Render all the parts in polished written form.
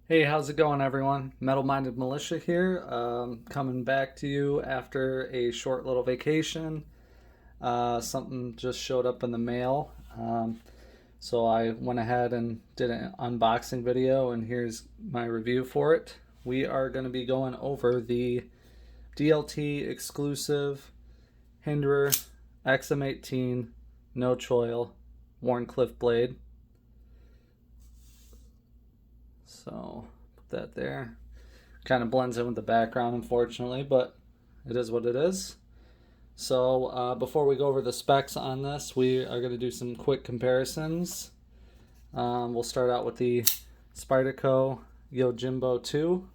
Hey, how's it going, everyone? Metal Minded Militia here, coming back to you after a short little vacation. Something just showed up in the mail, so I went ahead and did an unboxing video, and here's my review for it. We are going to be going over the DLT exclusive Hinderer XM-18 No Choil Wharncliffe blade. So put that there. Kind of blends in with the background, unfortunately, but it is what it is. So before we go over the specs on this, we are going to do some quick comparisons. We'll start out with the Spyderco Yojimbo 2,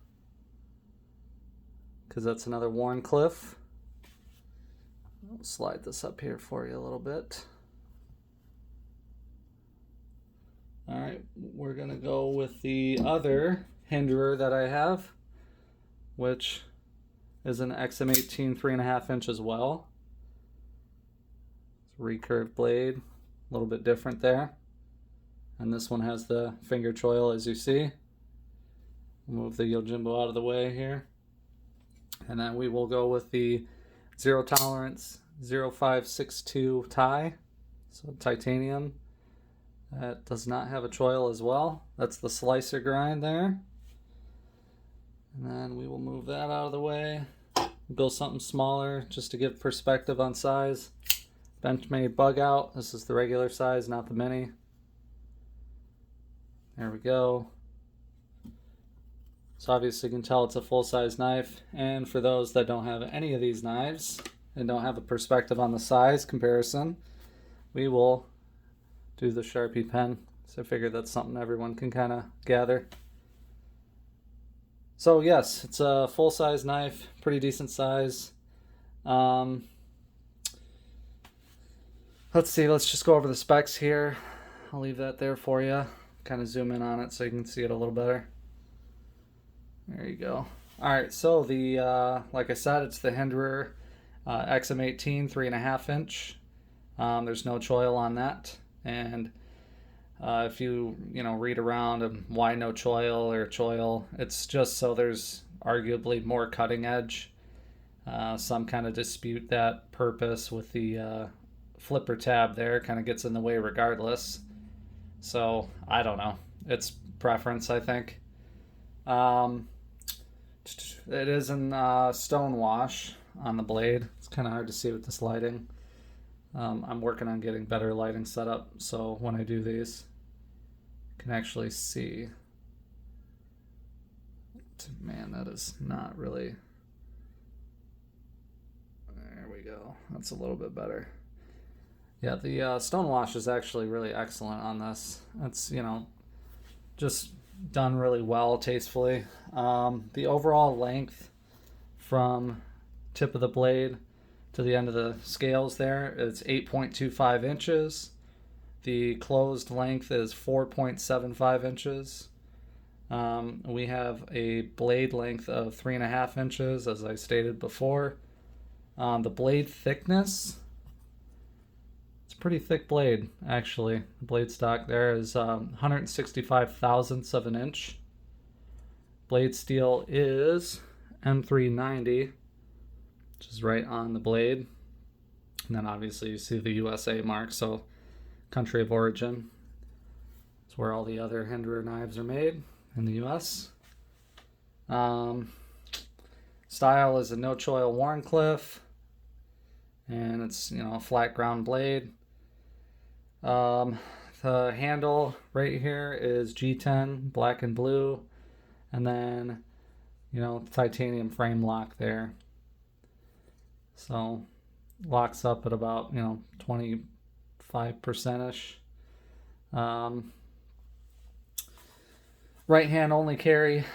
because that's another Wharncliffe. I'll slide this up here for you a little bit. All right, we're going to go with the other Hinderer that I have, which is an XM-18 3.5 inch as well. It's a recurved blade, a little bit different there. And this one has the finger choil, as you see. Move the Yojimbo out of the way here. And then we will go with the Zero Tolerance 0562 tie, so titanium. That does not have a choil as well. That's the slicer grind there. And then we will move that out of the way. We'll go something smaller just to give perspective on size. Benchmade bug out. This is the regular size, not the mini. There we go. So obviously you can tell it's a full-size knife. And for those that don't have any of these knives and don't have a perspective on the size comparison, we will do the Sharpie pen. So I figured that's something everyone can kind of gather. So yes, it's a full-size knife, pretty decent size. Let's see, let's just go over the specs here. I'll leave that there for you. Kind of zoom in on it so you can see it a little better. There you go. All right, so the like I said, it's the Hinderer XM-18 3.5 inch. There's no choil on that. And if you read around why no choil or choil, it's just so there's arguably more cutting edge. Some kind of dispute that purpose with the flipper tab there, kind of gets in the way regardless. So I don't know. It's preference, I think. It is in stone wash on the blade. It's kind of hard to see with this lighting. I'm working on getting better lighting set up so when I do these, you can actually see. Man, that is not really. There we go. That's a little bit better. Yeah, the stone wash is actually really excellent on this. It's, just done really well, tastefully. The overall length from tip of the blade to the end of the scales there, it's 8.25 inches. The closed length is 4.75 inches. We have a blade length of 3.5 inches, as I stated before. The blade thickness, it's a pretty thick blade, actually. The blade stock there is 165 thousandths of an inch. Blade steel is M390, which is right on the blade. And then obviously you see the USA mark, so country of origin. It's where all the other Hinderer knives are made in the US. Style is a no choil Wharncliffe, and it's a flat ground blade. The handle right here is G10 black and blue, and then titanium frame lock there. So locks up at about 25%ish. Right hand only carry.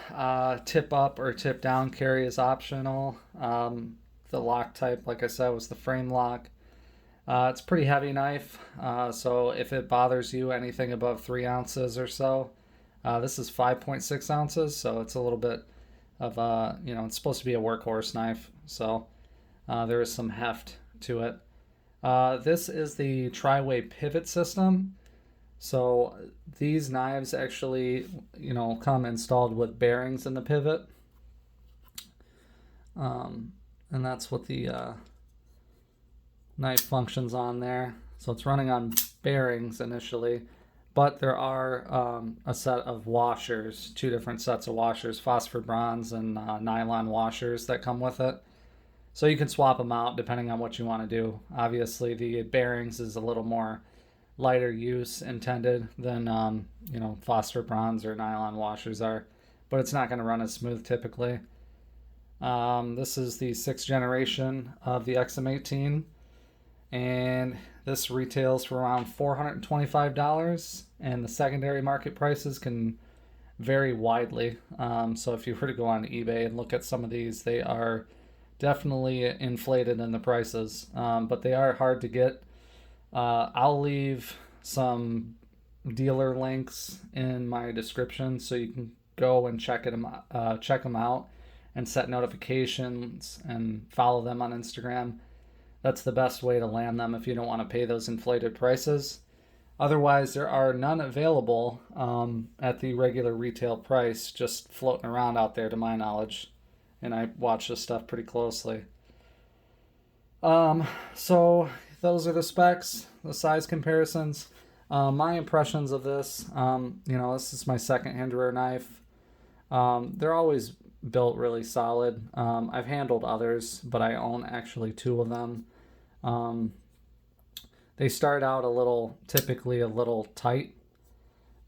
Tip up or tip down carry is optional. The lock type, like I said, was the frame lock. It's a pretty heavy knife, so if it bothers you anything above 3 ounces or so, this is 5.6 ounces, so it's a little bit of it's supposed to be a workhorse knife, so there is some heft to it. This is the tri-way pivot system. So these knives actually, come installed with bearings in the pivot. And that's what the knife functions on there. So it's running on bearings initially, but there are a set of washers, 2 different sets of washers, phosphor bronze and nylon washers that come with it. So you can swap them out depending on what you want to do. Obviously, the bearings is a little more lighter use intended than phosphor bronze or nylon washers are, but it's not going to run as smooth typically. This is the 6th generation of the XM-18, and this retails for around $425, and the secondary market prices can vary widely. So if you were to go on eBay and look at some of these, they are definitely inflated in the prices, but they are hard to get. I'll leave some dealer links in my description so you can go and check them out and set notifications and follow them on Instagram. That's the best way to land them if you don't want to pay those inflated prices. Otherwise, there are none available at the regular retail price, just floating around out there to my knowledge. And I watch this stuff pretty closely. So those are the specs, the size comparisons. My impressions of this, this is my second Hinderer knife. They're always built really solid. I've handled others, but I own actually 2 of them. They start out typically a little tight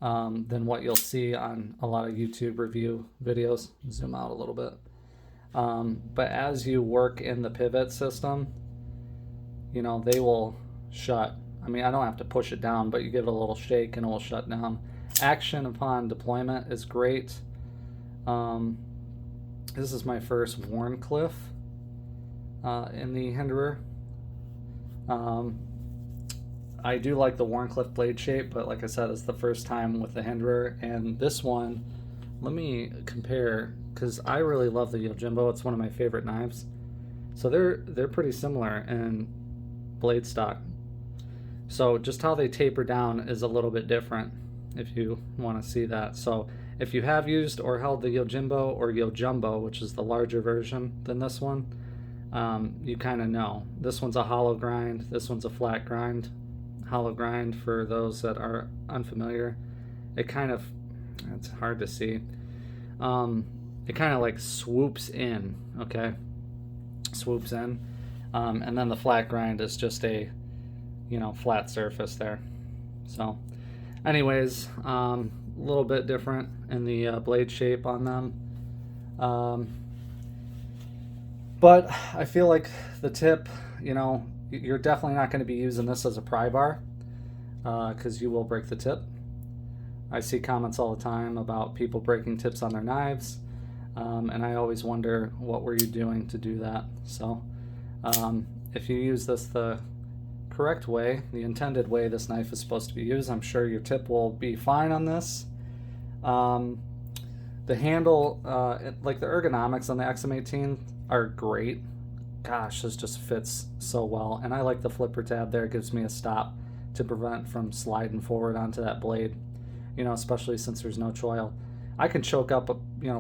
than what you'll see on a lot of YouTube review videos. Zoom out a little bit. But as you work in the pivot system, they will shut. I mean, I don't have to push it down, but you give it a little shake and it will shut down. Action upon deployment is great. This is my first Wharncliffe in the Hinderer. I do like the Wharncliffe blade shape, but like I said, it's the first time with the Hinderer. And this one, let me compare, because I really love the Yojimbo. It's one of my favorite knives. So they're pretty similar in blade stock. So just how they taper down is a little bit different if you want to see that. So if you have used or held the Yojimbo or Yojumbo, which is the larger version than this one, you kind of know. This one's a hollow grind, this one's a flat grind. Hollow grind, for those that are unfamiliar, it's hard to see. It kind of like swoops in, okay? Swoops in. And then the flat grind is just a, flat surface there. So anyways, a little bit different in the blade shape on them. But I feel like the tip, you're definitely not going to be using this as a pry bar because you will break the tip. I see comments all the time about people breaking tips on their knives, and I always wonder, what were you doing to do that? So if you use this the correct way, the intended way this knife is supposed to be used, I'm sure your tip will be fine on this. The handle, like the ergonomics on the XM-18 are great. Gosh, this just fits so well. And I like the flipper tab there. It gives me a stop to prevent from sliding forward onto that blade, especially since there's no choil. I can choke up,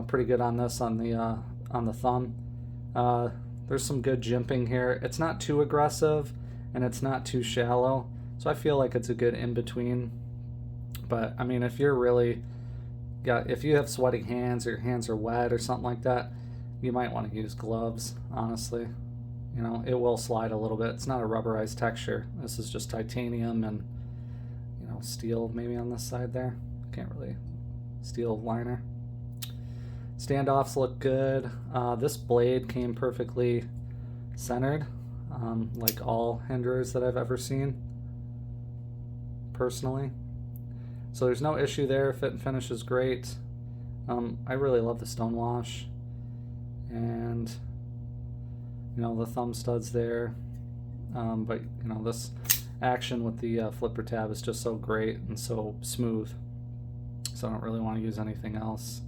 pretty good on this on the thumb. There's some good jimping here. It's not too aggressive and it's not too shallow. So I feel like it's a good in-between. But I mean, if you have sweaty hands or your hands are wet or something like that, you might want to use gloves, honestly. It will slide a little bit. It's not a rubberized texture. This is just titanium and, steel maybe on this side there. Can't really, steel liner. Standoffs look good. This blade came perfectly centered, like all Hinderers that I've ever seen, personally. So there's no issue there. Fit and finish is great. I really love the stonewash. And the thumb studs there, but this action with the flipper tab is just so great and so smooth, so I don't really want to use anything else.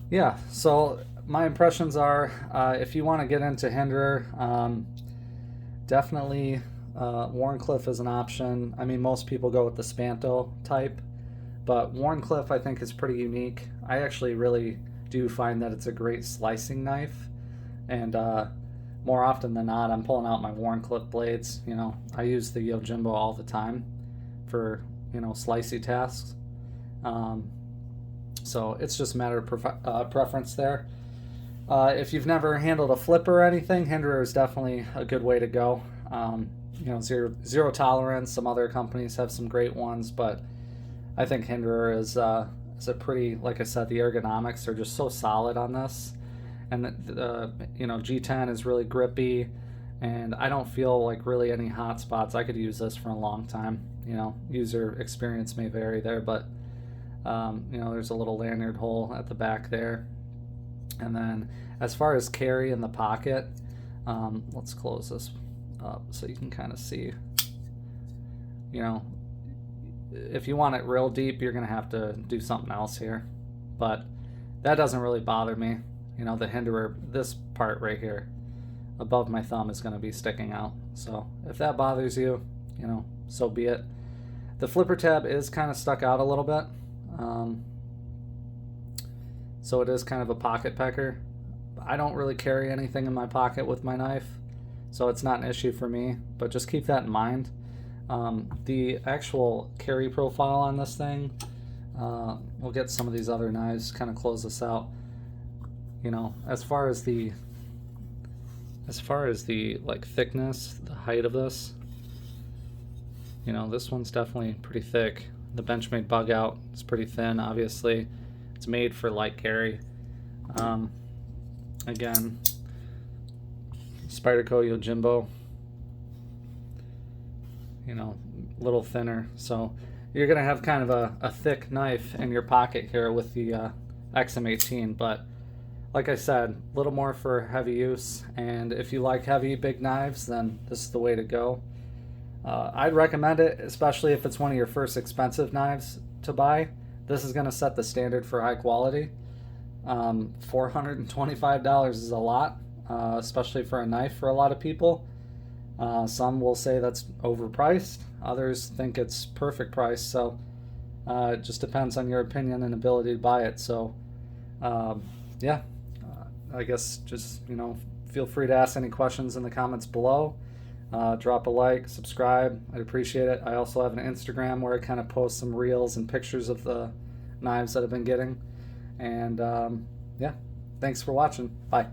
Yeah, so my impressions are, if you want to get into Hinderer, definitely Wharncliffe is an option. I mean, most people go with the Spanto type, but Wharncliffe I think is pretty unique. I actually really do find that it's a great slicing knife, and more often than not, I'm pulling out my Wharncliffe blades. You know, I use the Yojimbo all the time for, you know, slicey tasks. So it's just a matter of preference there. If you've never handled a flipper or anything, Hinderer is definitely a good way to go. You know, zero tolerance. Some other companies have some great ones, but I think Hinderer is a pretty, like I said, the ergonomics are just so solid on this. And you know, G10 is really grippy, and I don't feel like really any hot spots. I could use this for a long time. You know, user experience may vary there, but you know, there's a little lanyard hole at the back there. And then as far as carry in the pocket, let's close this up so you can kind of see. You know, if you want it real deep, you're gonna have to do something else here, but that doesn't really bother me. You know, the Hinderer, this part right here above my thumb is going to be sticking out. So if that bothers you, you know, so be it. The flipper tab is kind of stuck out a little bit. So it is kind of a pocket pecker. I don't really carry anything in my pocket with my knife, so it's not an issue for me, but just keep that in mind. The actual carry profile on this thing, we'll get some of these other knives, kind of close this out. You know, as far as the like thickness, the height of this, you know, this one's definitely pretty thick. The Benchmade bug out is pretty thin. Obviously, it's made for light carry. Again, Spyderco Yojimbo, you know, a little thinner. So you're gonna have kind of a thick knife in your pocket here with the XM-18, but like I said, a little more for heavy use, and if you like heavy, big knives, then this is the way to go. I'd recommend it, especially if it's one of your first expensive knives to buy. This is going to set the standard for high quality. $425 is a lot, especially for a knife for a lot of people. Some will say that's overpriced. Others think it's perfect price, so it just depends on your opinion and ability to buy it. So, yeah. I guess just, you know, feel free to ask any questions in the comments below. Drop a like, subscribe. I'd appreciate it. I also have an Instagram where I kind of post some reels and pictures of the knives that I've been getting. And yeah, thanks for watching. Bye.